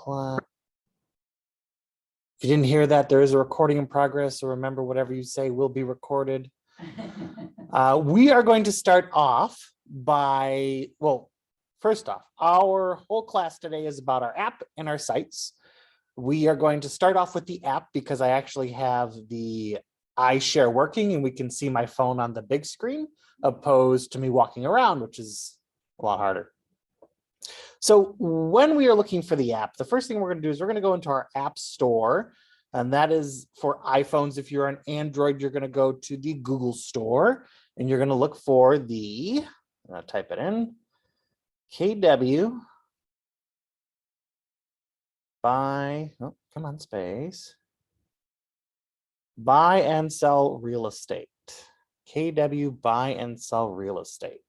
class. If you didn't hear that, there is a recording in progress. So remember, whatever you say will be recorded. We are going to start off by, well, first off, our whole class today is about our app and our sites. We are going to start off with the app because I actually have the iShare working and we can see my phone on the big screen opposed to me walking around, which is a lot harder. So when we are looking for the app, the first thing we're going to do is we're going to go into our app store, and that is for iPhones. If you're on Android, you're going to go to the Google store and you're going to look for the, type it in, KW buy, oh, come on, space, buy and sell real estate. KW buy and sell real estate.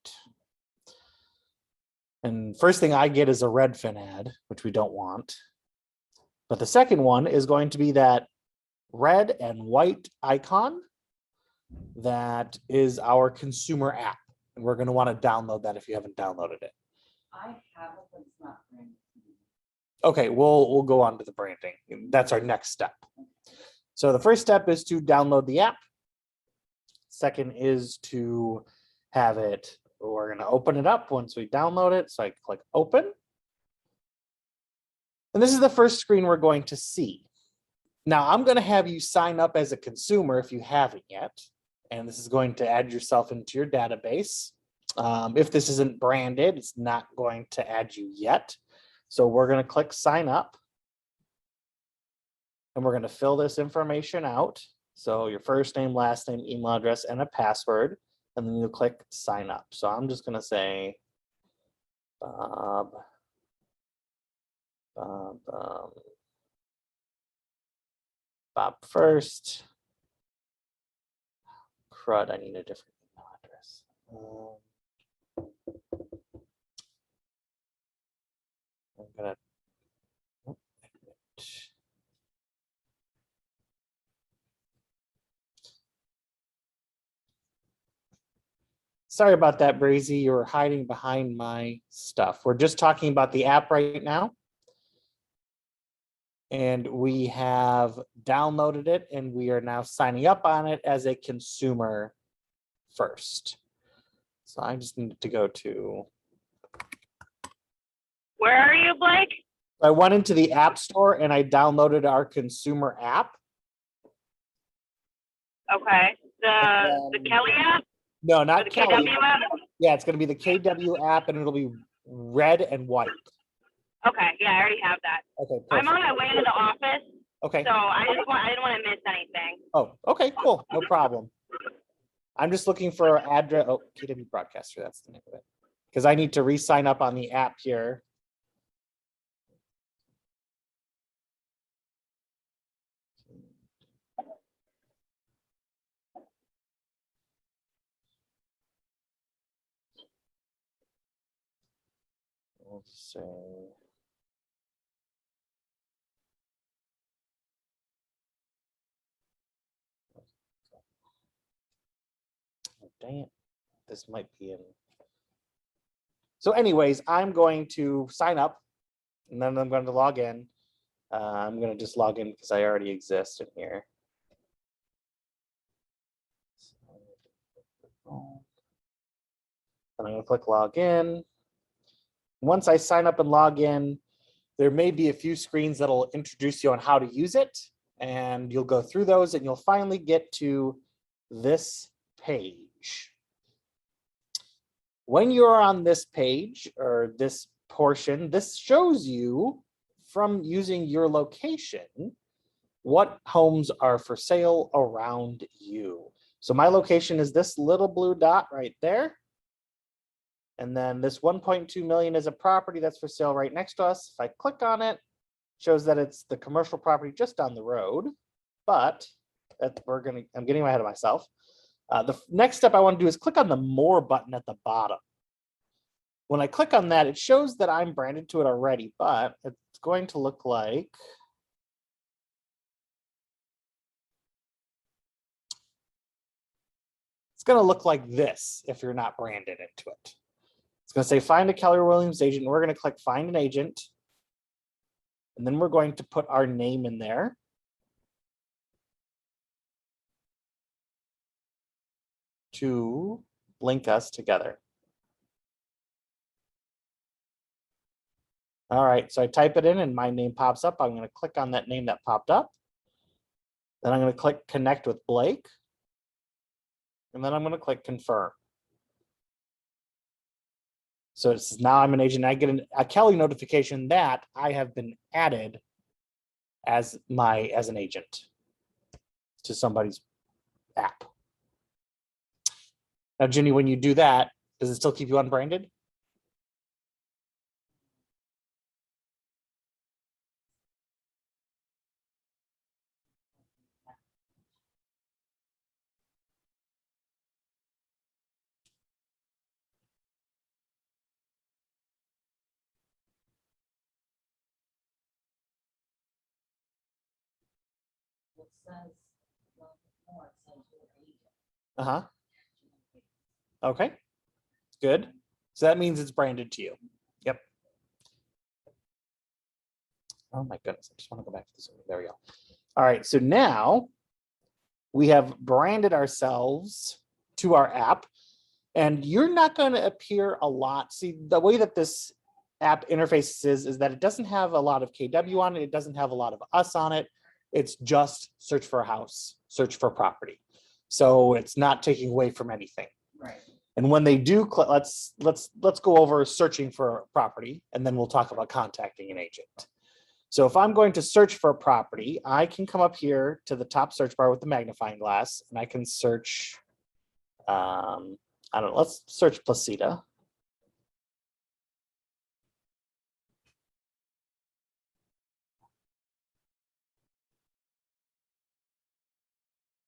And first thing I get is a Redfin ad, which we don't want. But the second one is going to be that red and white icon that is our consumer app. And we're going to want to download that if you haven't downloaded it. I have it, but it's not branded. Okay, we'll go on to the branding. That's our next step. So the first step is to download the app. Second is to have it, we're going to open it up once we download it. So I click open. And this is the first screen we're going to see. Now I'm going to have you sign up as a consumer if you haven't yet. And this is going to add yourself into your database. If this isn't branded, it's not going to add you yet. So we're going to click sign up. And we're going to fill this information out. So your first name, last name, email address, and a password. And then you'll click sign up. So I'm just going to say Bob first. Crud, I need a different email address. I'm going to. Sorry about that, Brazy. You're hiding behind my stuff. We're just talking about the app right now. And we have downloaded it and we are now signing up on it as a consumer first. So I just needed to go to. Where are you, Blake? I went into the App Store and I downloaded our consumer app. Okay. The Kelly app? No, not the Kelly. KW app? Yeah, it's going to be the KW app and it'll be red and white. Okay, yeah, I already have that. Okay, perfect. I'm on my way into the office. Okay. So I didn't want to miss anything. Oh, okay, cool. No problem. I'm just looking for address. Oh, KW Broadcaster, that's the name of it. Because I need to re-sign up on the app here. We'll say. Oh, dang it. This might be in. So anyways, I'm going to sign up and then I'm going to log in. I'm going to just log in because I already exist in here. And I'm going to click log in. Once I sign up and log in, there may be a few screens that'll introduce you on how to use it. And you'll go through those and you'll finally get to this page. When you're on this page or this portion, this shows you from using your location what homes are for sale around you. So my location is this little blue dot right there. And then this 1.2 million is a property that's for sale right next to us. If I click on it, it shows that it's the commercial property just down the road. But I'm getting ahead of myself. The next step I want to do is click on the more button at the bottom. When I click on that, it shows that I'm branded to it already, but it's going to look like. It's going to look like this if you're not branded into it. It's going to say find a Keller Williams agent. We're going to click find an agent. And then we're going to put our name in there. To link us together. All right, so I type it in and my name pops up. I'm going to click on that name that popped up. Then I'm going to click connect with Blake. And then I'm going to click confirm. So it's now I'm an agent. I get a Kelly notification that I have been added as an agent to somebody's app. Now, Ginny, when you do that, does it still keep you unbranded? It says, well, more, it says your agent. Uh-huh. Okay, good. So that means it's branded to you. Yep. Oh my goodness, I just want to go back to this. There we go. All right, so now we have branded ourselves to our app, and you're not going to appear a lot. See, the way that this app interface is that it doesn't have a lot of KW on it. It doesn't have a lot of us on it. It's just search for a house, search for property. So it's not taking away from anything. Right. And when they do, let's go over searching for a property, and then we'll talk about contacting an agent. So if I'm going to search for a property, I can come up here to the top search bar with the magnifying glass, and I can search, I don't know, let's search Placida.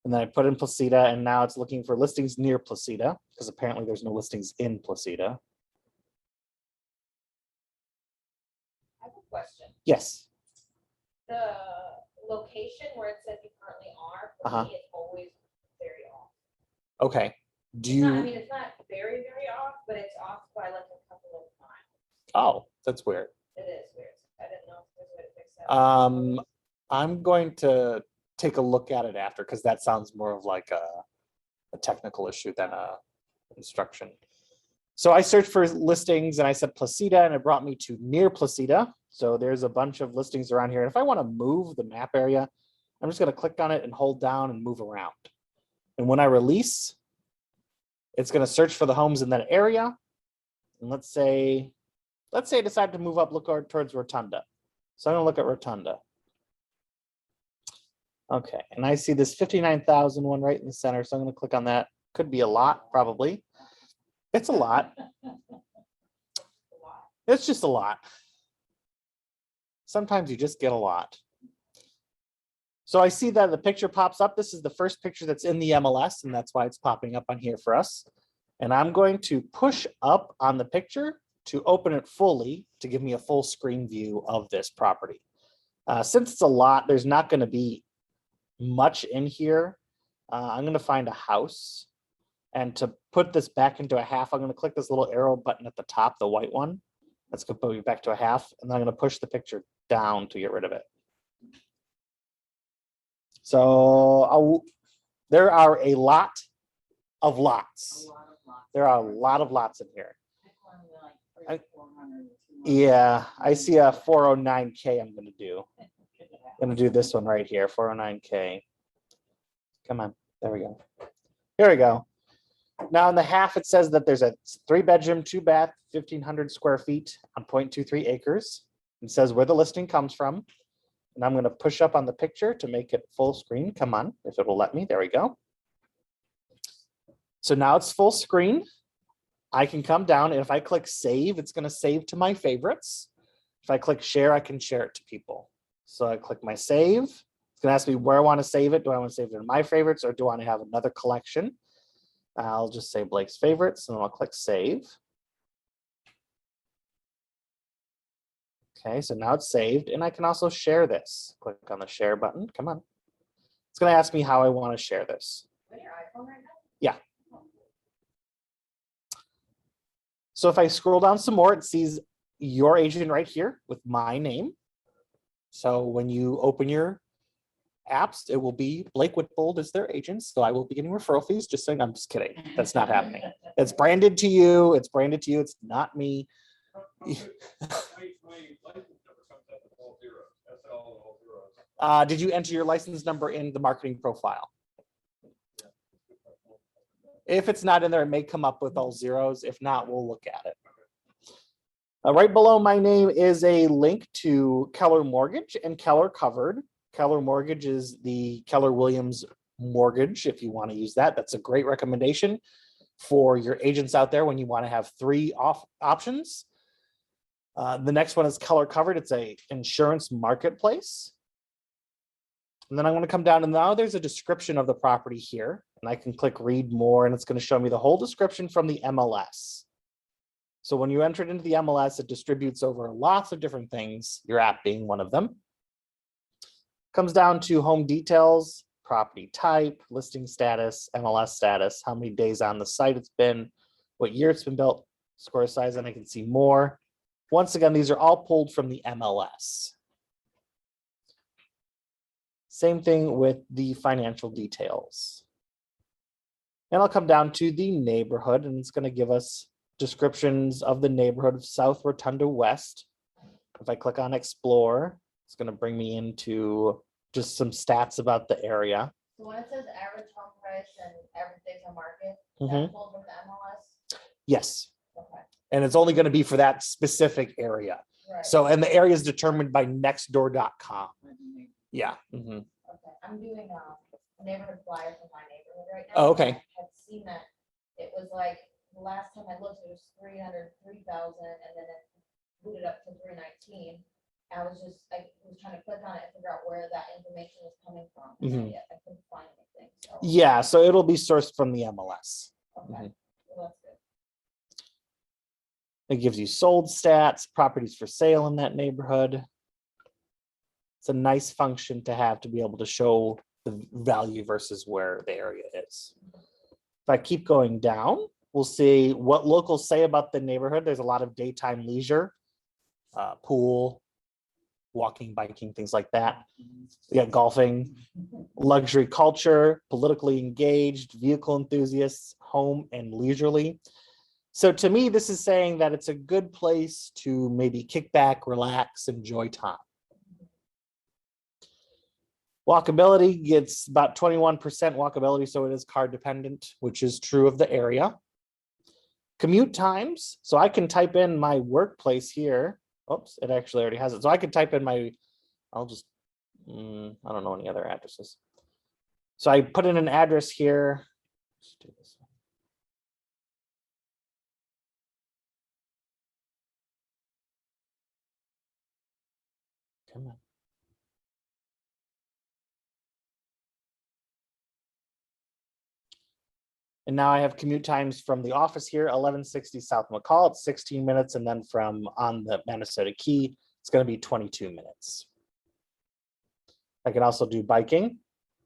And then I put in Placida, and now it's looking for listings near Placida, because apparently there's no listings in Placida. I have a question. Yes. The location where it says you currently are, for me, it's always very off. Okay. Do It's not, I you? mean, it's not very, very off, but it's off by like a couple of miles. Oh, that's weird. It is weird. I didn't know if there's a way to fix that. I'm going to take a look at it after, because that sounds more of like a technical issue than a instruction. So I searched for listings and I said Placida, and it brought me to near Placida. So there's a bunch of listings around here. And if I want to move the map area, I'm just going to click on it and hold down and move around. And when I release, it's going to search for the homes in that area. And let's say I decide to move up, look towards Rotunda. So I'm going to look at Rotunda. Okay, and I see this 59,000 one right in the center. So I'm going to click on that. Could be a lot, probably. It's a lot. It's just a lot. Sometimes you just get a lot. So I see that the picture pops up. This is the first picture that's in the MLS, and that's why it's popping up on here for us. And I'm going to push up on the picture to open it fully to give me a full screen view of this property. Since it's a lot, there's not going to be much in here. I'm going to find a house. And to put this back into a half, I'm going to click this little arrow button at the top, the white one. That's going to put me back to a half. And then I'm going to push the picture down to get rid of it. So there are a lot of lots. There are a lot of lots in here. Yeah, I see a 409K I'm going to do. I'm going to do this one right here, 409K. Come on, there we go. Here we go. Now in the half, it says that there's a 3-bedroom, 2-bath, 1,500 square feet on 0.23 acres. It says where the listing comes from. And I'm going to push up on the picture to make it full screen. Come on, if it will let me. There we go. So now it's full screen. I can come down, and if I click save, it's going to save to my favorites. If I click share, I can share it to people. So I click my save. It's going to ask me where I want to save it. Do I want to save it in my favorites, or do I want to have another collection? I'll just say Blake's favorites, and then I'll click save. Okay, so now it's saved, and I can also share this. Click on the share button. Come on. It's going to ask me how I want to share this. On your iPhone right now? Yeah. So if I scroll down some more, it sees your agent right here with my name. So when you open your apps, it will be Blake Whitbold as their agent. So I will be getting referral fees. Just saying, I'm just kidding. That's not happening. It's branded to you. It's branded to you. It's not me. Did you enter your license number in the marketing profile? If it's not in there, it may come up with all zeros. If not, we'll look at it. Right below my name is a link to Keller Mortgage and Keller Covered. Keller Mortgage is the Keller Williams mortgage. If you want to use that, that's a great recommendation for your agents out there when you want to have 3 options. The next one is Keller Covered. It's a insurance marketplace. And then I'm going to come down and now there's a description of the property here. And I can click read more and it's going to show me the whole description from the MLS. So when you enter it into the MLS, it distributes over lots of different things, your app being one of them. Comes down to home details, property type, listing status, MLS status, how many days on the site it's been, what year it's been built, square size, and I can see more. Once again, these are all pulled from the MLS. Same thing with the financial details. And I'll come down to the neighborhood and it's going to give us descriptions of the neighborhood of South Rotunda West. If I click on explore, it's going to bring me into just some stats about the area. So when it says average home price and average days on market, Mhm. that pulled from the MLS? Yes, Okay, and it's only going to be for that specific area. right. So, and the area is determined by nextdoor.com. Yeah. Mhm. Okay, I'm doing a neighborhood flyer for my neighborhood right now. Oh, okay. and I had seen that it was like, the last time I looked, it was 303,000 and then it booted up to 319. I was trying to click on it and figure out where that information was coming from. And I couldn't find anything. So, Yeah, so it'll be sourced from the MLS. okay, well, that's good. It gives you sold stats, properties for sale in that neighborhood. It's a nice function to have to be able to show the value versus where the area is. If I keep going down, we'll see what locals say about the neighborhood. There's a lot of daytime leisure, pool, walking, biking, things like that. We got golfing, luxury culture, politically engaged, vehicle enthusiasts, home and leisurely. So to me, this is saying that it's a good place to maybe kick back, relax, enjoy time. Walkability gets about 21% walkability, so it is car dependent, which is true of the area. Commute times, so I can type in my workplace here. Oops, it actually already has it. So I could type in my, I'll just, I don't know any other addresses. So I put in an address here. Let's do this one. Come on. And now I have commute times from the office here, 1160 South McCall, it's 16 minutes. And then from on the Minnesota Key, it's going to be 22 minutes. I can also do biking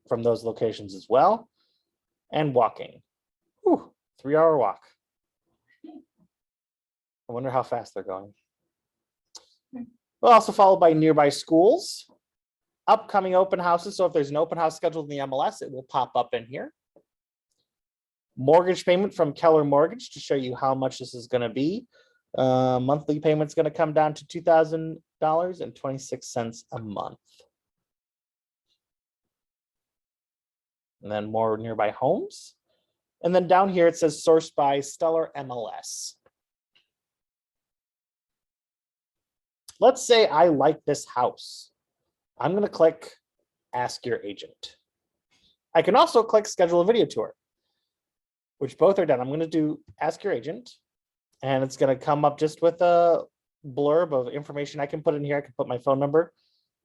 from those locations as well. And walking. Whew, 3-hour walk. I wonder how fast they're going. We'll also followed by nearby schools, upcoming open houses. So if there's an open house scheduled in the MLS, it will pop up in here. Mortgage payment from Keller Mortgage to show you how much this is going to be. Monthly payment's going to come down to $2,000.26 a month. And then more nearby homes. And then down here it says sourced by Stellar MLS. Let's say I like this house. I'm going to click Ask Your Agent. I can also click Schedule a Video Tour, which both are done. I'm going to do Ask Your Agent, and it's going to come up just with a blurb of information I can put in here. I can put my phone number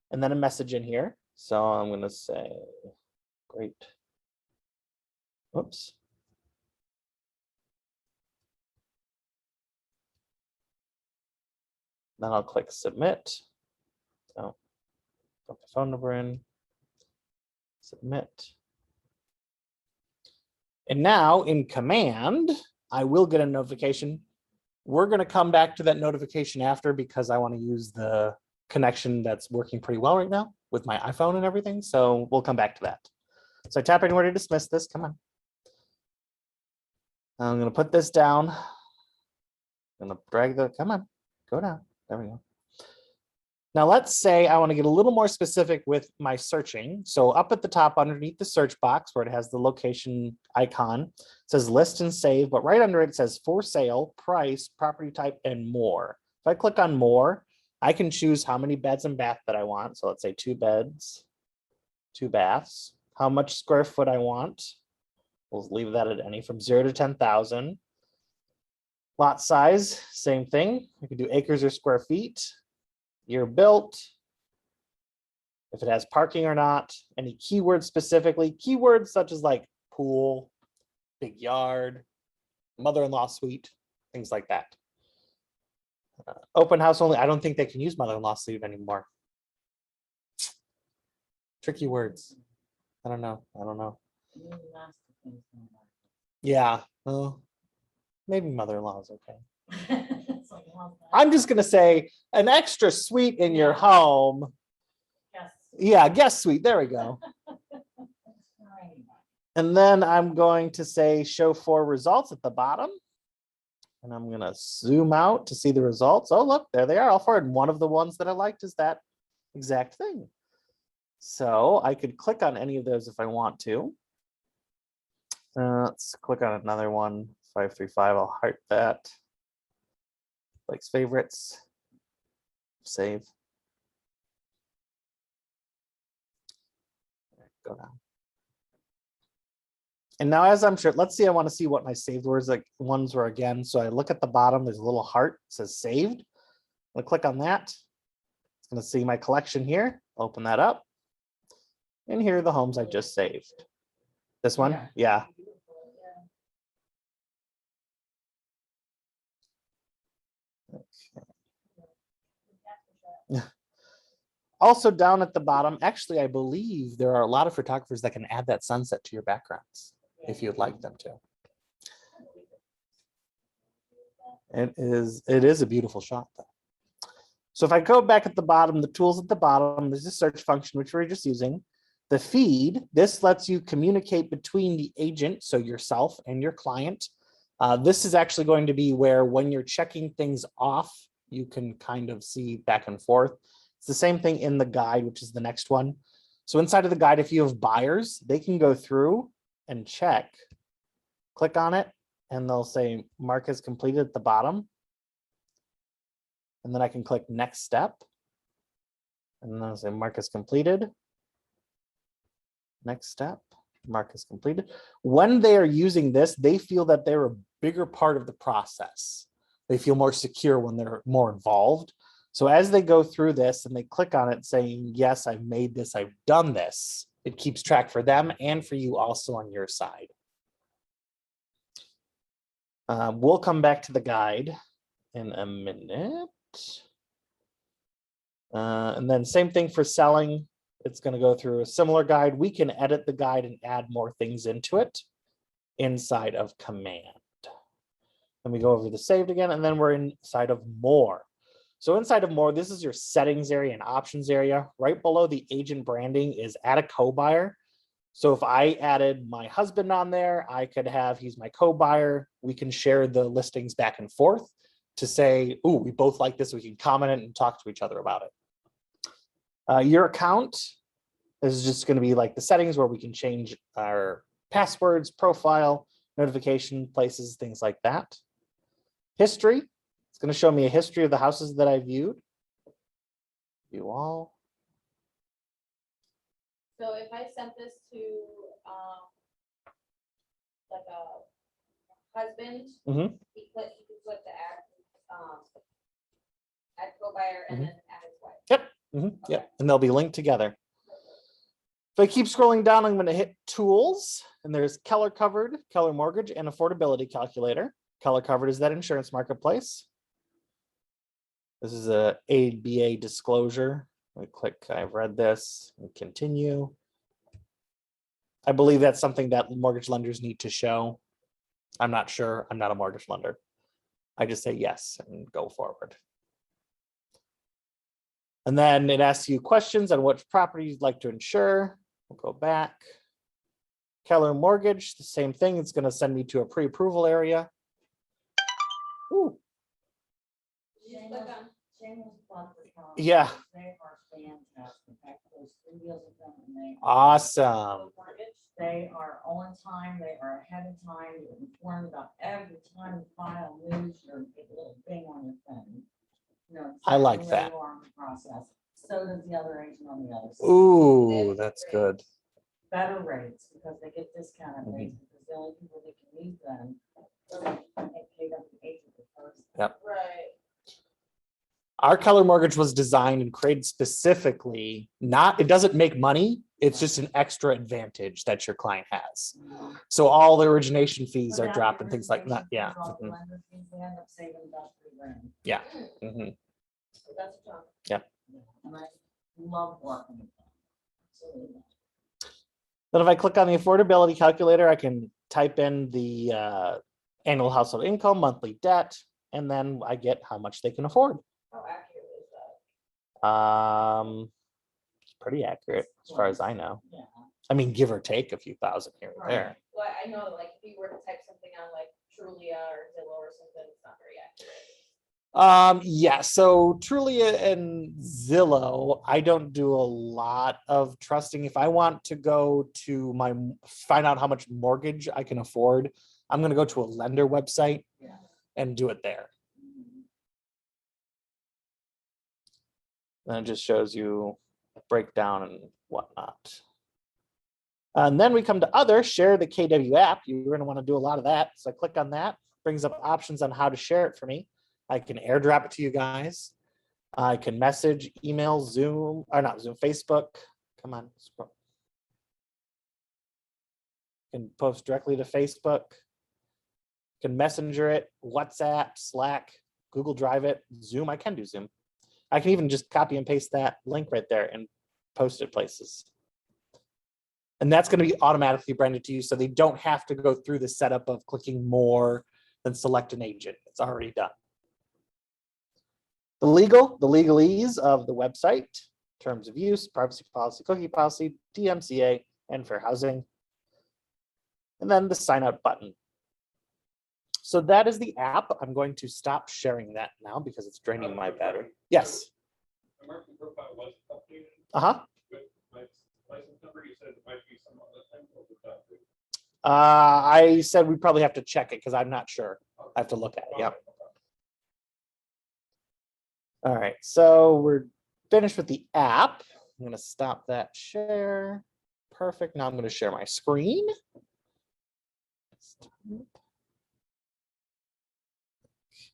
and then a message in here. So I'm going to say, great. Whoops. Then I'll click Submit. So put the phone number in, submit. And now in Command, I will get a notification. We're going to come back to that notification after because I want to use the connection that's working pretty well right now with my iPhone and everything. So we'll come back to that. So I tap anywhere to dismiss this. Come on. I'm going to put this down. I'm going to drag the, come on, go down. There we go. Now let's say I want to get a little more specific with my searching. So up at the top underneath the search box where it has the location icon, it says list and save, but right under it says for sale, price, property type, and more. If I click on more, I can choose how many beds and bath that I want. So let's say 2 beds, 2 baths, how much square foot I want. We'll leave that at any from 0 to 10,000. Lot size, same thing. We can do acres or square feet. Year built, if it has parking or not, any keywords specifically, keywords such as like pool, big yard, mother-in-law suite, things like that. Open house only, I don't think they can use mother-in-law suite anymore. Tricky words. I don't know. Yeah, well, maybe mother-in-law is okay. I'm just gonna say an extra suite in your home. Yeah, guest suite, there we go. And then I'm going to say show 4 results at the bottom. And I'm gonna zoom out to see the results. Oh, look, there they are, all 4. And one of the ones that I liked is that exact thing. So I could click on any of those if I want to. Let's click on another one, 535, I'll heart that. Likes favorites, save. Go down. And now as I'm sure, let's see, I want to see what my saved words like ones were again. So I look at the bottom, there's a little heart, it says saved. I'm gonna click on that. It's gonna see my collection here, open that up. And here are the homes I just saved. This one, yeah. Also down at the bottom, actually, I believe there are a lot of photographers that can add that sunset to your backgrounds if you'd like them to. It is a beautiful shot though. So if I go back at the bottom, the tools at the bottom, there's a search function, which we're just using. The feed, this lets you communicate between the agent, so yourself and your client. This is actually going to be where when you're checking things off, you can kind of see back and forth. It's the same thing in the guide, which is the next one. So inside of the guide, if you have buyers, they can go through and check, click on it, and they'll say mark as completed at the bottom. And then I can click next step. And then I'll say mark as completed. Next step, mark as completed. When they are using this, they feel that they're a bigger part of the process. They feel more secure when they're more involved. So as they go through this and they click on it saying, yes, I've made this, I've done this, it keeps track for them and for you also on your side. We'll come back to the guide in a minute. And then same thing for selling. It's going to go through a similar guide. We can edit the guide and add more things into it inside of command. Then we go over the saved again, and then we're inside of more. So inside of more, this is your settings area and options area. Right below the agent branding is add a co-buyer. So if I added my husband on there, I could have, he's my co-buyer. We can share the listings back and forth to say, oh, we both like this. We can comment it and talk to each other about it. Your account is just going to be like the settings where we can change our passwords, profile, notification places, things like that. History, it's going to show me a history of the houses that I viewed. View all. So if I sent this to like a husband, he could click the add co-buyer and then add his wife. Yep. Yep. And they'll be linked together. If I keep scrolling down, I'm going to hit tools, and there's Keller Covered, Keller Mortgage, and Affordability Calculator. Keller Covered is that insurance marketplace. This is a ABA disclosure. I click, I've read this, and continue. I believe that's something that mortgage lenders need to show. I'm not sure. I'm not a mortgage lender. I just say yes and go forward. And then it asks you questions on which property you'd like to insure. We'll go back. Keller Mortgage, the same thing. It's going to send me to a pre-approval area. Ooh, yeah. They are fantastic. I closed 3 deals with them and they. Awesome. They are on time, they are ahead of time, you're informed about every time you file news, you're get a little thing on your phone. You know I like exactly where that. you are in the process. So does the other agent on the other side. Ooh, that's good. Better rates because they get discounted Mhm. rates because the only people that can use them. They paid up the agent first. Yep. Right. Our Keller Mortgage was designed and created specifically, it doesn't make money. It's just an extra advantage that your client has. So all the origination fees are Without dropped the and things like that. origination Yeah. fees, all the Mhm. lender fees, they end up saving about $3,000. Yeah. Mhm. That's a job. And I love working with them. Absolutely. Then if I click on the affordability calculator, I can type in the annual household income, monthly debt, and then I get how much they can afford. How accurate is that? It's pretty accurate as far as I know. Yeah. I mean, give or take a few thousand here or there. Well, I know, like, if you were to type something on like Trulia or Zillow or something, it's not very accurate. Yeah, so Trulia and Zillow, I don't do a lot of trusting. If I want to go to find out how much mortgage I can afford, I'm gonna go to a lender website Yeah. and do it there. And it just shows you a breakdown and whatnot. And then we come to other, share the KW app. You're gonna wanna do a lot of that. So I click on that, brings up options on how to share it for me. I can airdrop it to you guys. I can message, email, Zoom, or not Zoom, Facebook. Come on. Scroll. Can post directly to Facebook. Can messenger it, WhatsApp, Slack, Google Drive it, Zoom. I can do Zoom. I can even just copy and paste that link right there and post it places. And that's going to be automatically branded to you, so they don't have to go through the setup of clicking more than select an agent. It's already done. The legalese of the website, terms of use, privacy policy, cookie policy, DMCA, and fair housing. And then the sign out button. So that is the app. I'm going to stop sharing that now because it's draining my battery. Yes. American profile was updated Uh-huh. with my license number. You said it might be some other thing. What was that? I said we probably have to check it because I'm not sure. I have to look at it. Yep. All right, so we're finished with the app. I'm going to stop that share. Perfect. Now I'm going to share my screen.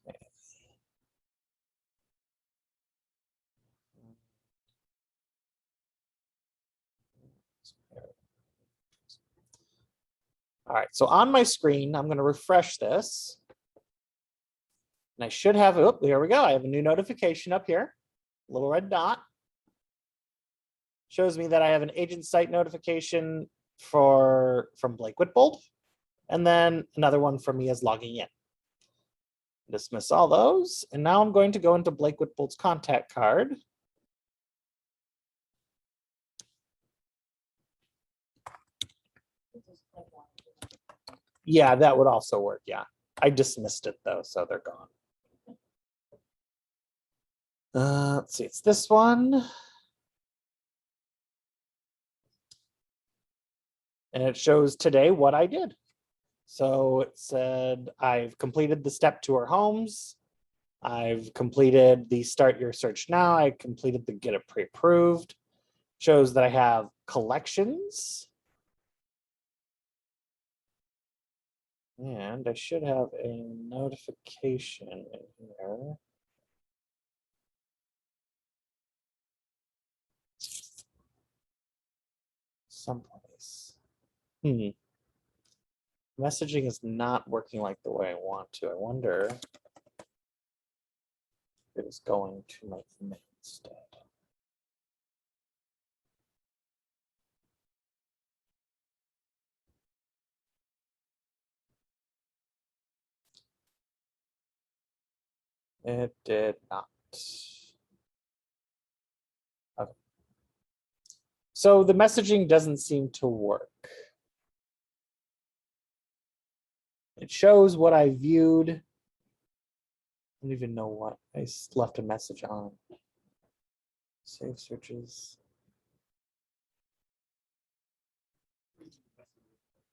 Okay. All right, so on my screen, I'm going to refresh this. And I should have, oh, here we go. I have a new notification up here, little red dot. Shows me that I have an agent site notification from Blake Whitbold, and then another one from me as logging in. Dismiss all those. And now I'm going to go into Blake Whitbold's contact card. Yeah, that would also work. Yeah, I dismissed it though, so they're gone. Let's see, it's this one. And it shows today what I did. So it said I've completed the step tour homes. I've completed the start your search now. I completed the get it pre-approved. Shows that I have collections. And I should have a notification in here. Someplace. Messaging is not working like the way I want to. I wonder if it is going to my email instead. It did not. So the messaging doesn't seem to work. It shows what I viewed. I don't even know what I left a message on. Save searches.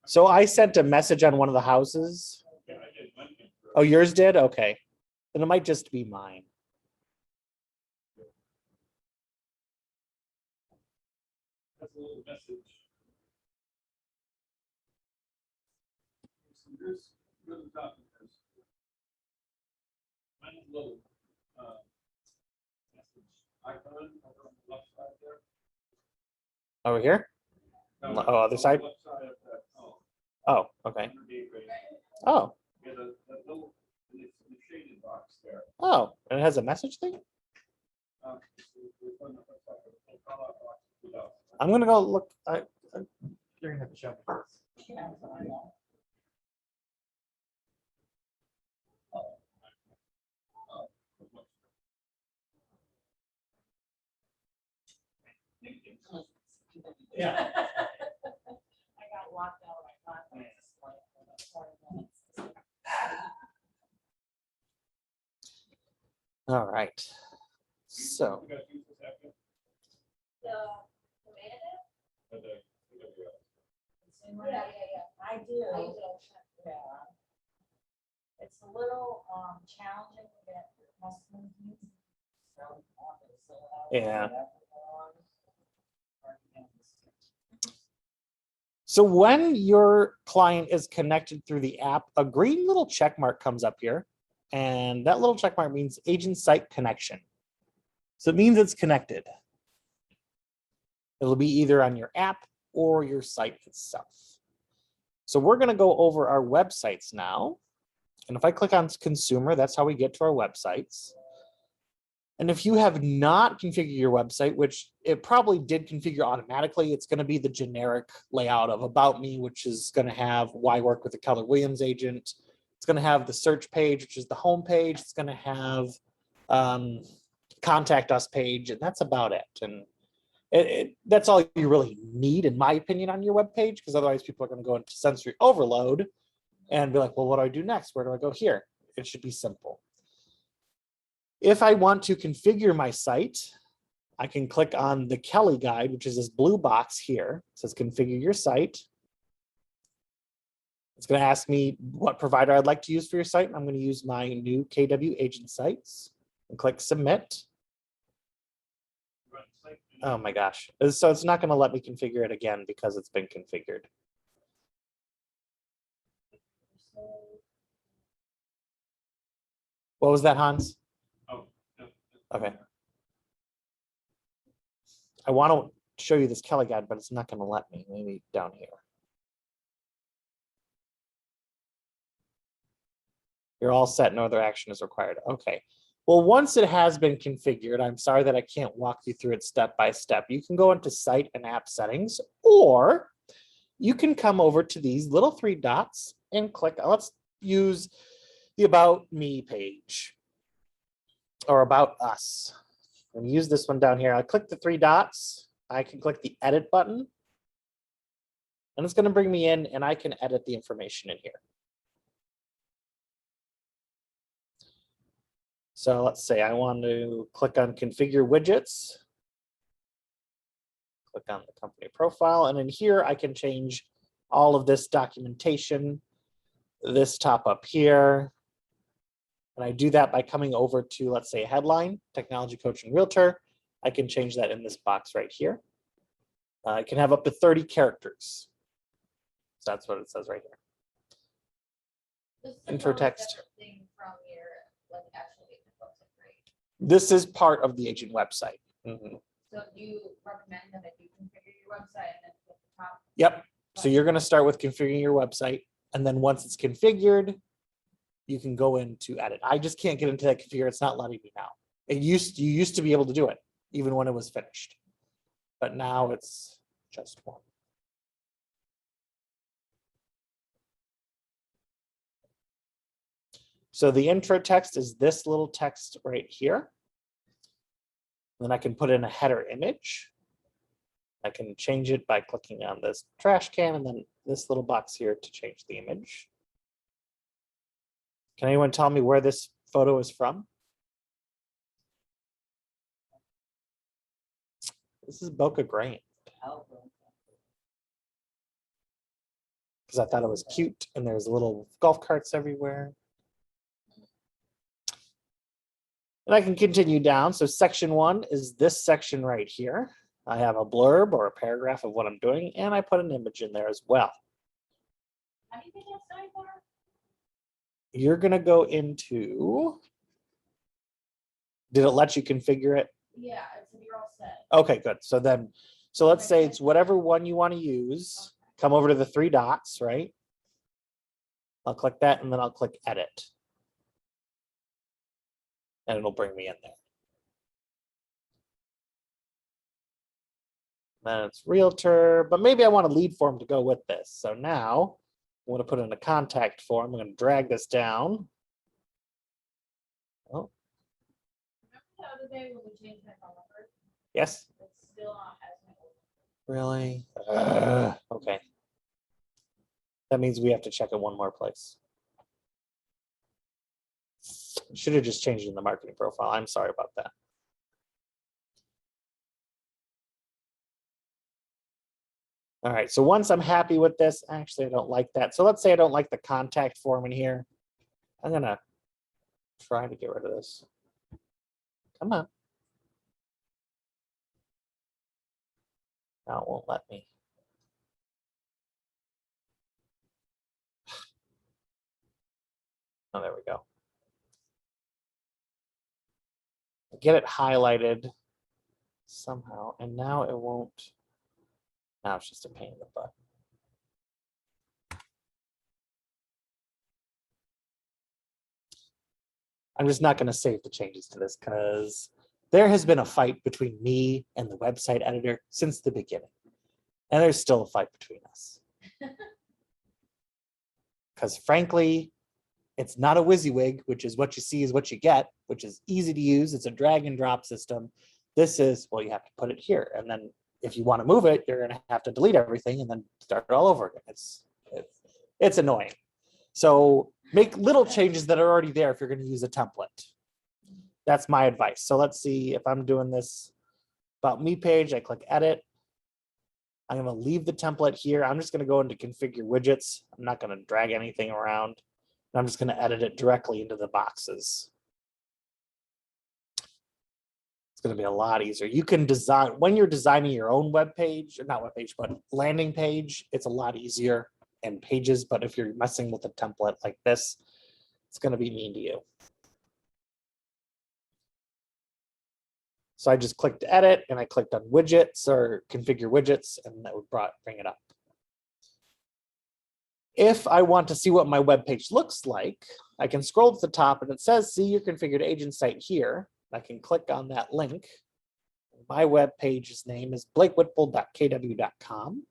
So I sent a message on one of the houses. Yeah, I did. Mine came through. Oh, yours did? Okay. Then it might just be mine. That's a little message. So here's the top of this. Mine is a little, message icon over on the left side there. Over here? No, Oh, other on the side? left side of that, Oh, okay. underneath it. Oh, Yeah, that little, it's the shaded box there. oh, and it has a message thing? There's one that looks like a little call-out box without- I'm gonna go look. You're gonna have to show me. Yeah, so I know. Yeah. I got locked out of my contacts for about 20 minutes. All right. So, You guys use this app yet? The management? Or the- Consumer, Yeah, yeah, I yeah. I do, use it all the time. yeah. It's a little challenging to get your customers using. So, Yeah. whatever. so when your client is connected through the app, a green little check mark comes up here. And that little check mark means agent site connection. So it means it's connected. It'll be either on your app or your site itself. So we're going to go over our websites now. And if I click on consumer, that's how we get to our websites. And if you have not configured your website, which it probably did configure automatically, it's going to be the generic layout of About Me, which is going to have why work with a Keller Williams agent. It's going to have the search page, which is the home page. It's going to have contact us page, and that's about it. And that's all you really need, in my opinion, on your web page, because otherwise people are going to go into sensory overload and be like, well, what do I do next? Where do I go here? It should be simple. If I want to configure my site, I can click on the Kelly guide, which is this blue box here. It says configure your site. It's going to ask me what provider I'd like to use for your site. I'm going to use my new KW agent sites and click submit. Run site. Oh my gosh. So it's not going to let me configure it again because it's been configured. What was that, Hans? Oh, no. Okay. I want to show you this Kelly guide, but it's not going to let me. Maybe down here. You're all set. No other action is required. Okay. Well, once it has been configured, I'm sorry that I can't walk you through it step by step. You can go into site and app settings, or you can come over to these little three dots and click. Let's use the About Me page or About Us. I'm going to use this one down here. I click the three dots. I can click the edit button. And it's going to bring me in, and I can edit the information in here. So let's say I want to click on configure widgets. Click on the company profile. And in here, I can change all of this documentation, this top up here. And I do that by coming over to, let's say, headline, technology coaching realtor. I can change that in this box right here. I can have up to 30 characters. So that's what it says right here. This is a Intro totally text. separate thing from your, like, actual agent website, right? This is part of the agent website. Mhm. So do you recommend that if you configure your website and then at the top? Yep. So you're going to start with configuring your website. And then once it's configured, you can go into edit. I just can't get into that configure. It's not letting me now. You used to be able to do it even when it was finished. But now it's just one. So the intro text is this little text right here. Then I can put in a header image. I can change it by clicking on this trash can and then this little box here to change the image. Can anyone tell me where this photo is from? This is Boca Green because I thought it was cute and there's little golf carts everywhere. And I can continue down. So section 1 is this section right here. I have a blurb or a paragraph of what I'm doing, and I put an image in there as well. How do you think that's sidebar? You're going to go into, did it let you configure it? Yeah, it's you're all set. Okay, good. So let's say it's whatever one you want to use. Come over to the 3 dots, right? I'll click that and then I'll click edit. And it'll bring me in there. Then it's realtor, but maybe I want a lead form to go with this. So now I want to put in a contact form. I'm going to drag this down. Oh, Remember the other day when we changed my phone number? yes, It's still not as my old. really? Okay. That means we have to check it one more place. Should have just changed it in the marketing profile. I'm sorry about that. All right, so once I'm happy with this, actually, I don't like that. So let's say I don't like the contact form in here. I'm gonna try to get rid of this. Come on. Now it won't let me. Oh, there we go. Get it highlighted somehow, and now it won't. Now it's just a pain in the butt. I'm just not going to save the changes to this because there has been a fight between me and the website editor since the beginning. And there's still a fight between us. Because frankly, it's not a WYSIWYG, which is what you see is what you get, which is easy to use. It's a drag and drop system. This is, well, you have to put it here. And then if you want to move it, you're going to have to delete everything and then start it all over again. It's annoying. So make little changes that are already there if you're going to use a template. That's my advice. So let's see if I'm doing this about me page, I click edit. I'm going to leave the template here. I'm just going to go into configure widgets. I'm not going to drag anything around. I'm just going to edit it directly into the boxes. It's going to be a lot easier. You can design, when you're designing your own web page, or not web page, but landing page, it's a lot easier and pages. But if you're messing with a template like this, it's going to be mean to you. So I just clicked edit and I clicked on widgets or configure widgets, and that would bring it up. If I want to see what my web page looks like, I can scroll to the top and it says, see your configured agent site here. I can click on that link. My web page's name is blakewhitpold.kw.com.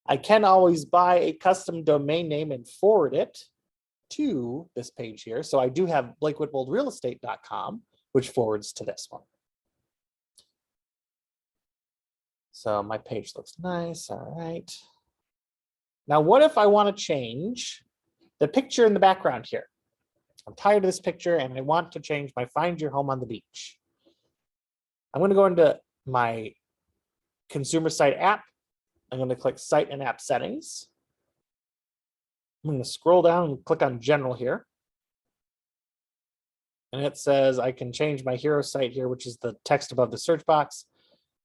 I can always buy a custom domain name and forward it to this page here. So I do have blakewhitpoldrealestate.com, which forwards to this one. So my page looks nice. All right. Now, what if I want to change the picture in the background here? I'm tired of this picture and I want to change my find your home on the beach. I'm going to go into my consumer site app. I'm going to click site and app settings. I'm going to scroll down and click on general here. And it says I can change my hero site here, which is the text above the search box.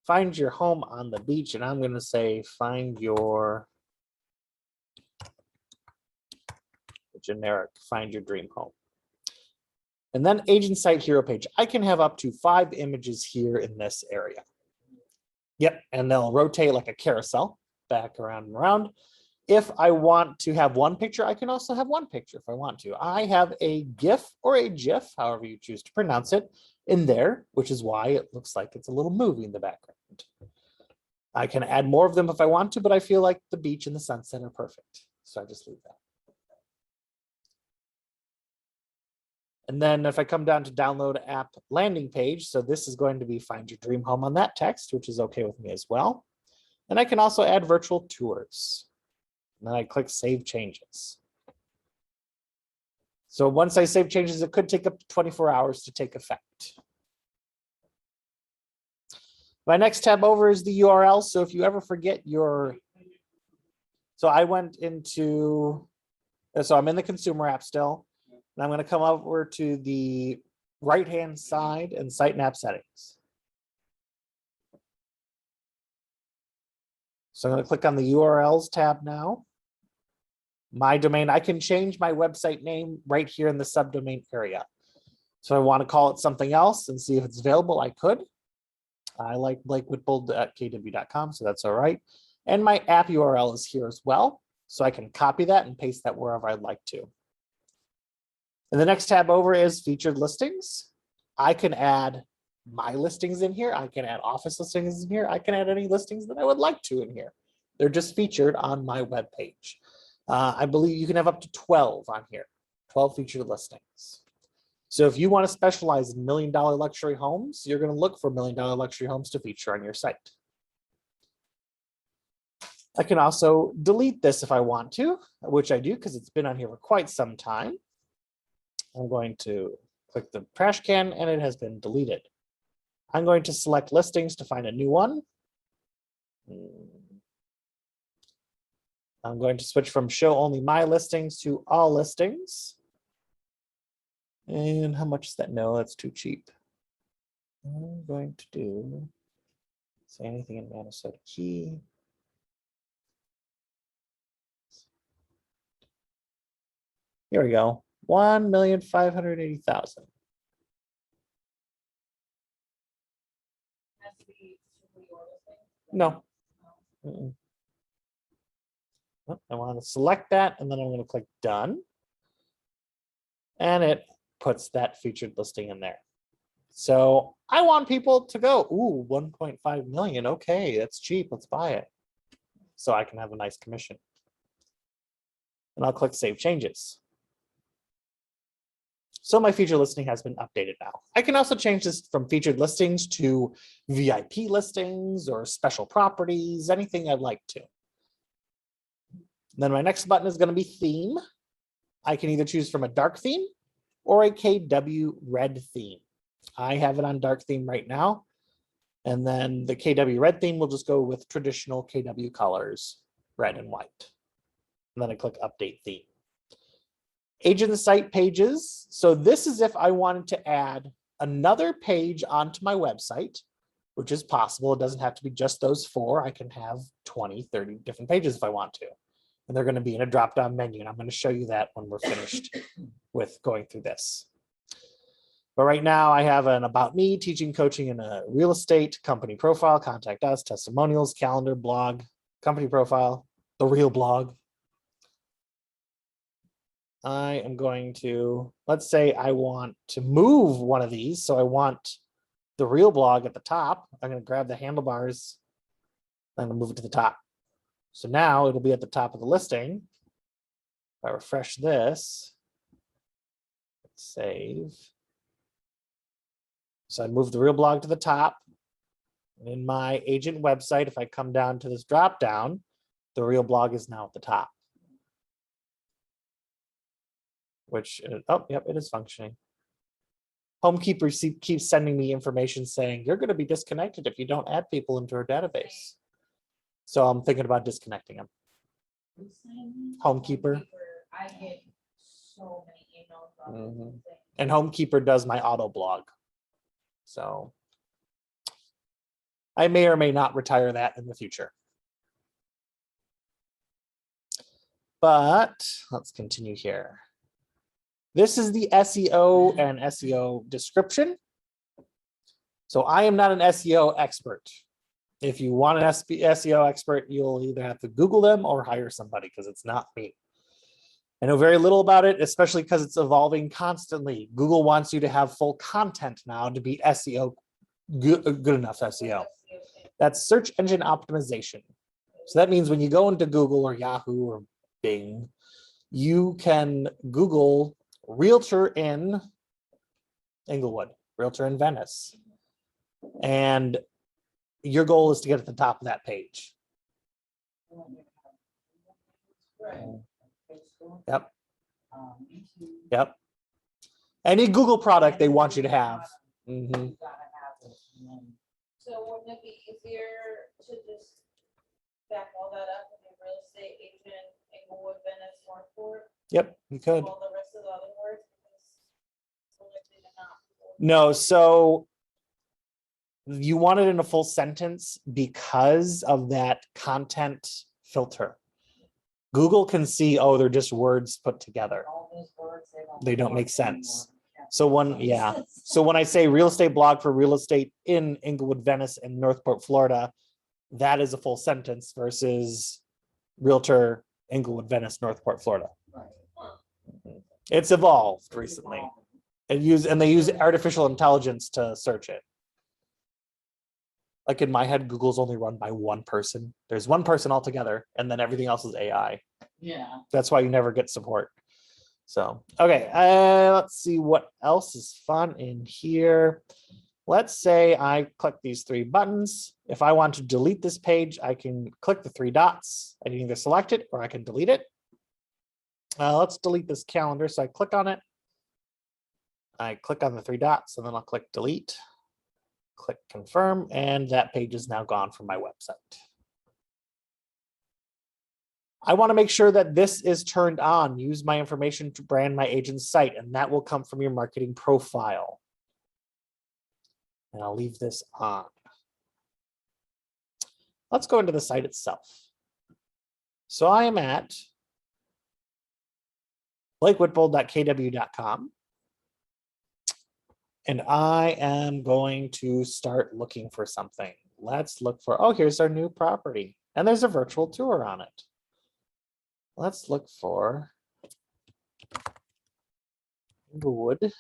Find your home on the beach. And I'm going to say find your generic, find your dream home. And then agent site hero page. I can have up to 5 images here in this area. Yep, and they'll rotate like a carousel back around and around. If I want to have one picture, I can also have one picture if I want to. I have a GIF or a GIF, however you choose to pronounce it, in there, which is why it looks like it's a little movie in the background. I can add more of them if I want to, but I feel like the beach and the sunset are perfect. So I just leave that. And then if I come down to download app landing page, so this is going to be find your dream home on that text, which is okay with me as well. And I can also add virtual tours. And then I click Save Changes. So once I save changes, it could take up to 24 hours to take effect. My next tab over is the URL. So if you ever forget your, so I went into, so I'm in the consumer app still, and I'm going to come over to the right-hand side and site and app settings. So I'm going to click on the URLs tab now. My domain, I can change my website name right here in the subdomain area. So I want to call it something else and see if it's available. I could. I like blakewhitbold.kw.com, so that's all right. And my app URL is here as well. So I can copy that and paste that wherever I'd like to. And the next tab over is featured listings. I can add my listings in here. I can add office listings in here. I can add any listings that I would like to in here. They're just featured on my web page. I believe you can have up to 12 on here, 12 featured listings. So if you want to specialize in $1 million luxury homes, you're going to look for $1 million luxury homes to feature on your site. I can also delete this if I want to, which I do because it's been on here for quite some time. I'm going to click the trash can and it has been deleted. I'm going to select listings to find a new one. I'm going to switch from show only my listings to all listings. And how much is that? No, that's too cheap. I'm going to do, say anything in Minnesota key. Here we go, 1,580,000. Has to be super your listing. No. Mm-mm. Oh, I want to select that and then I'm going to click done. And it puts that featured listing in there. So I want people to go, ooh, 1.5 million. Okay, that's cheap. Let's buy it. So I can have a nice commission. And I'll click Save Changes. So my featured listing has been updated now. I can also change this from featured listings to VIP listings or special properties, anything I'd like to. Then my next button is going to be theme. I can either choose from a dark theme or a KW red theme. I have it on dark theme right now. And then the KW red theme will just go with traditional KW colors, red and white. And then I click update theme. Agent site pages. So this is if I wanted to add another page onto my website, which is possible. It doesn't have to be just those 4. I can have 20, 30 different pages if I want to. And they're going to be in a drop-down menu. And I'm going to show you that when we're finished with going through this. But right now I have an about me, teaching, coaching in a real estate, company profile, contact us, testimonials, calendar, blog, company profile, the real blog. I am going to, let's say I want to move one of these. So I want the real blog at the top. I'm going to grab the handlebars. I'm going to move it to the top. So now it'll be at the top of the listing. If I refresh this, save. So I move the real blog to the top. And in my agent website, if I come down to this drop down, the real blog is now at the top. Which, oh, yep, it is functioning. Homekeeper keeps sending me information saying, you're going to be disconnected if you don't add people into our database. So I'm thinking about disconnecting them. Homekeeper. I get so many emails about Mhm. this thing. And Homekeeper does my auto blog. So I may or may not retire that in the future. But let's continue here. This is the SEO and SEO description. So I am not an SEO expert. If you want an SEO expert, you'll either have to Google them or hire somebody because it's not me. I know very little about it, especially because it's evolving constantly. Google wants you to have full content now to be SEO, good enough SEO. That's search engine optimization. So that means when you go into Google or Yahoo or Bing, you can Google realtor in Inglewood, realtor in Venice. And your goal is to get at the top of that page. They want you to have Right. Facebook, Yep, YouTube. yep. Any Google product they want you to Google have. product, Mhm. You gotta have it, and then So wouldn't it be easier to just back all that up with a real estate agent, Inglewood, Venice, Northport, Yep, you could. all the rest of the other words? Because we're likely to not. No, so you want it in a full sentence because of that content filter. Google can see, oh, they're just words put together. all those words, They don't make work sense. anymore. Yeah. So yeah. So when I say real estate blog for real estate in Inglewood, Venice, and Northport, Florida, that is a full sentence versus realtor Inglewood, Venice, Northport, Florida. Right. It's evolved It's recently. evolving. And they use artificial intelligence to search it. Like in my head, Google's only run by one person. There's one person altogether, and then everything else is AI. Yeah. That's why you never get support. So, okay, let's see what else is fun in here. Let's say I click these three buttons. If I want to delete this page, I can click the three dots. I can either select it or I can delete it. Let's delete this calendar. So I click on it. I click on the three dots and then I'll click delete. Click confirm, and that page is now gone from my website. I want to make sure that this is turned on. Use my information to brand my agent's site, and that will come from your marketing profile. And I'll leave this on. Let's go into the site itself. So I am at blakewhitbold.kw.com. And I am going to start looking for something. Let's look for, oh, here's our new property. And there's a virtual tour on it. Let's look for Inglewood,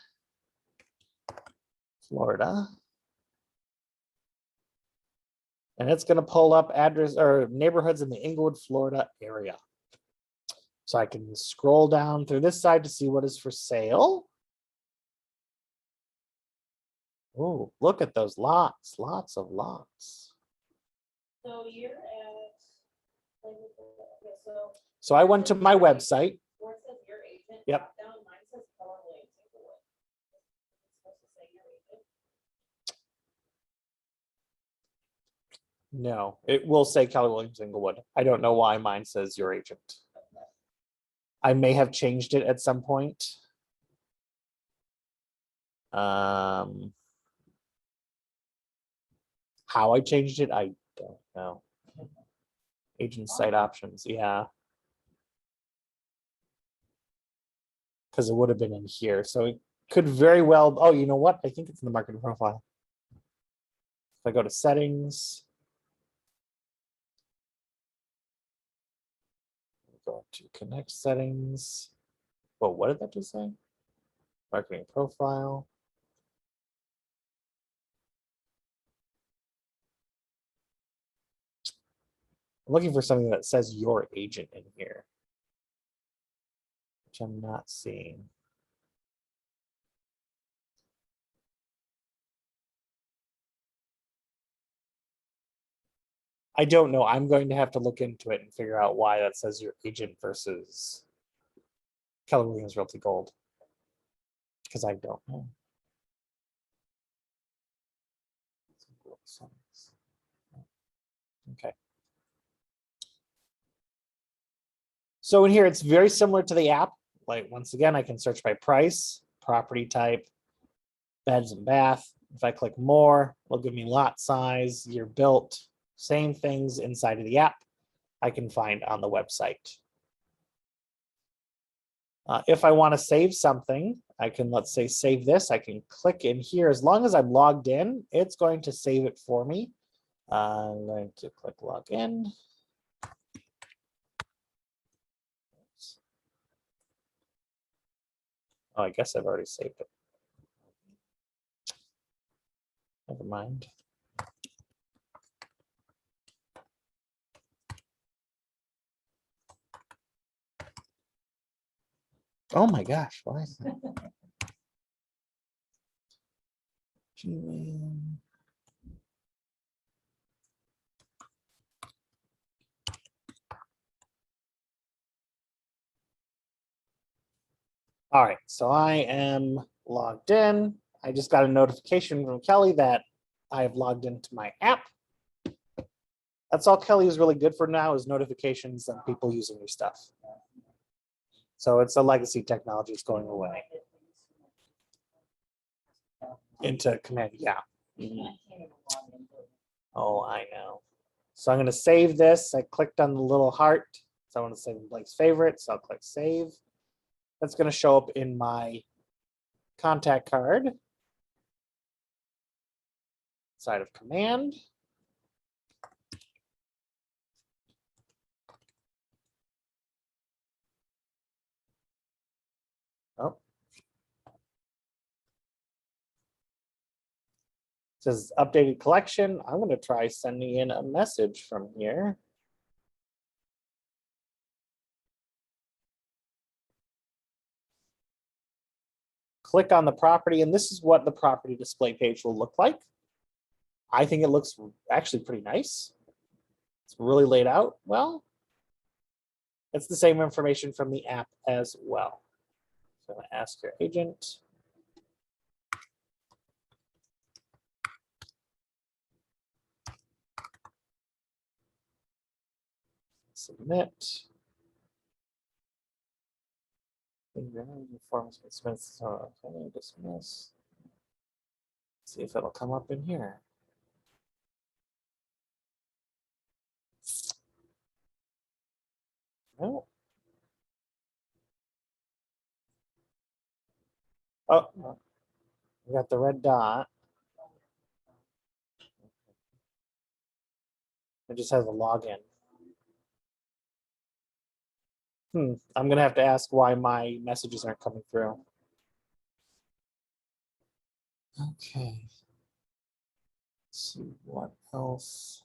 Florida. And it's going to pull up address or neighborhoods in the Inglewood, Florida area. So I can scroll down through this side to see what is for sale. Oh, look at those lots, lots of lots. So you're at. Okay, so. So I went to my website. Where it says your agent. Yep. drop Down, mine says Keller Williams Inglewood. It's supposed to say your agent. No, it will say Keller Williams Inglewood. I don't know why mine says your agent. I may have changed it at some point. How I changed it, I don't know. Agent site options, yeah. Because it would have been in here. So it could very well, oh, you know what? I think it's in the marketing profile. If I go to settings, go to connect settings. Well, what did that just say? Marketing profile. I'm looking for something that says your agent in here, which I'm not seeing. I don't know. I'm going to have to look into it and figure out why that says your agent versus Keller Williams Realty Gold, because I don't know. Okay. So in here, it's very similar to the app. Like, once again, I can search by price, property type, beds and bath. If I click more, it'll give me lot size, year built, same things inside of the app I can find on the website. If I want to save something, I can, let's say, save this. I can click in here. As long as I'm logged in, it's going to save it for me. I'm going to click log in. Oh, I guess I've already saved it. Never mind. Oh my gosh, why is that? All right, so I am logged in. I just got a notification from Kelly that I have logged into my app. That's all Kelly is really good for now, is notifications and people using your stuff. So it's a legacy technology, it's going away into command. Yeah. Oh, I know. So I'm going to save this. I clicked on the little heart. So I want to save Blake's favorite. So I'll click save. That's going to show up in my contact card side of command. Oh. It says updated collection. I'm going to try sending in a message from here. Click on the property, and this is what the property display page will look like. I think it looks actually pretty nice. It's really laid out well. It's the same information from the app as well. So I'm going to ask your agent. Submit. Performance expenses. Okay, dismiss. See if it'll come up in here. No. Oh, no. We got the red dot. It just has a login. I'm gonna have to ask why my messages aren't coming through. Okay. Let's see what else.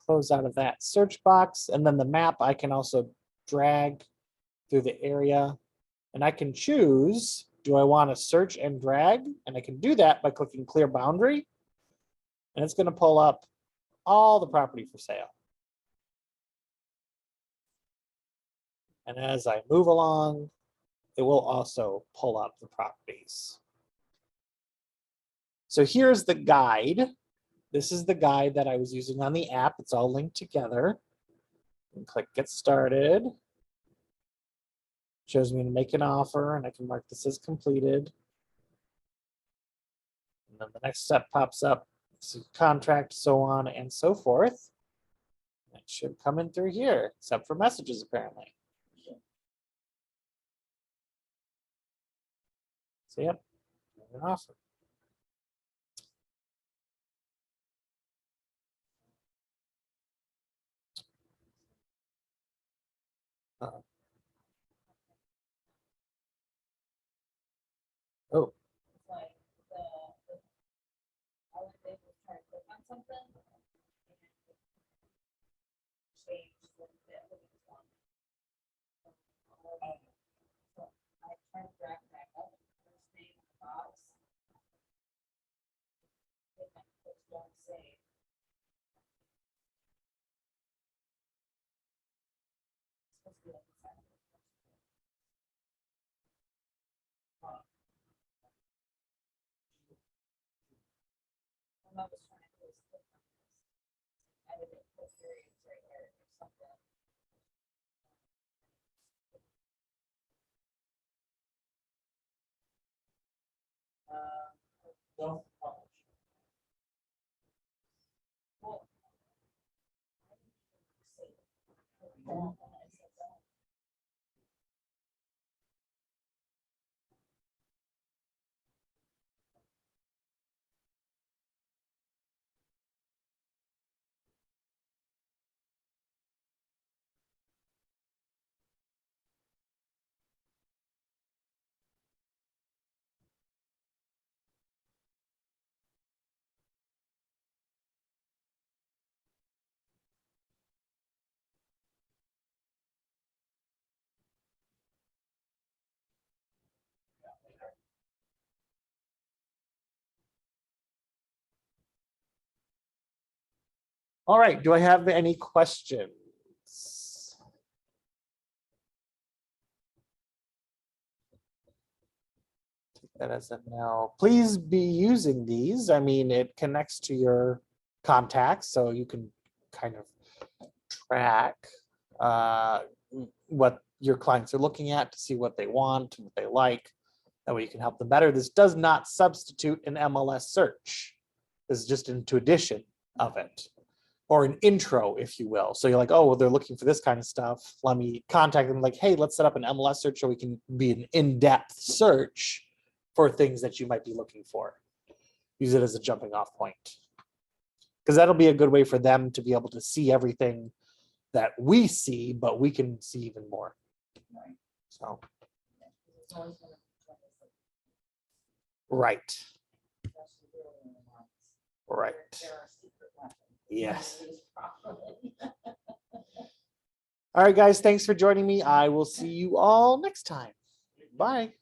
Close out of that search box, and then the map I can also drag through the area, and I can choose, do I want to search and drag? And I can do that by clicking clear boundary, and it's going to pull up all the property for sale. And as I move along, it will also pull up the properties. So here's the guide. This is the guide that I was using on the app. It's all linked together. And click get started. Shows me to make an offer, and I can mark this as completed. And then the next step pops up, contract, so on and so forth. It should come in through here, except for messages apparently. So yep, an offer. Oh, It's like I was able to try to click on something. And change what the evidence was. So I tried to drag back up and first name in the box. Then I click don't save. It's supposed to be like the side of the first name. When I was trying to do is click on this. I didn't put periods right here or something. Don't. Well, save. Oh, I said that. all right. Do I have any questions? that as a no. Please be using these. I mean, it connects to your contacts, so you can kind of track what your clients are looking at to see what they want, what they like. That way you can help them better. This does not substitute an MLS search. This is just an addition of it, or an intro, if you will. So you're like, oh, well, they're looking for this kind of stuff. Let me contact them like, hey, let's set up an MLS search so we can be an in-depth search for things that you might be looking for. Use it as a jumping off point. Because that'll be a good way for them to be able to see everything that we see, but we can see even more. Right. So, It's always gonna be right, especially early in the months. right. They're our secret weapon. Yes. When used properly. All right, guys, thanks for joining me. I will see you all next time. Bye.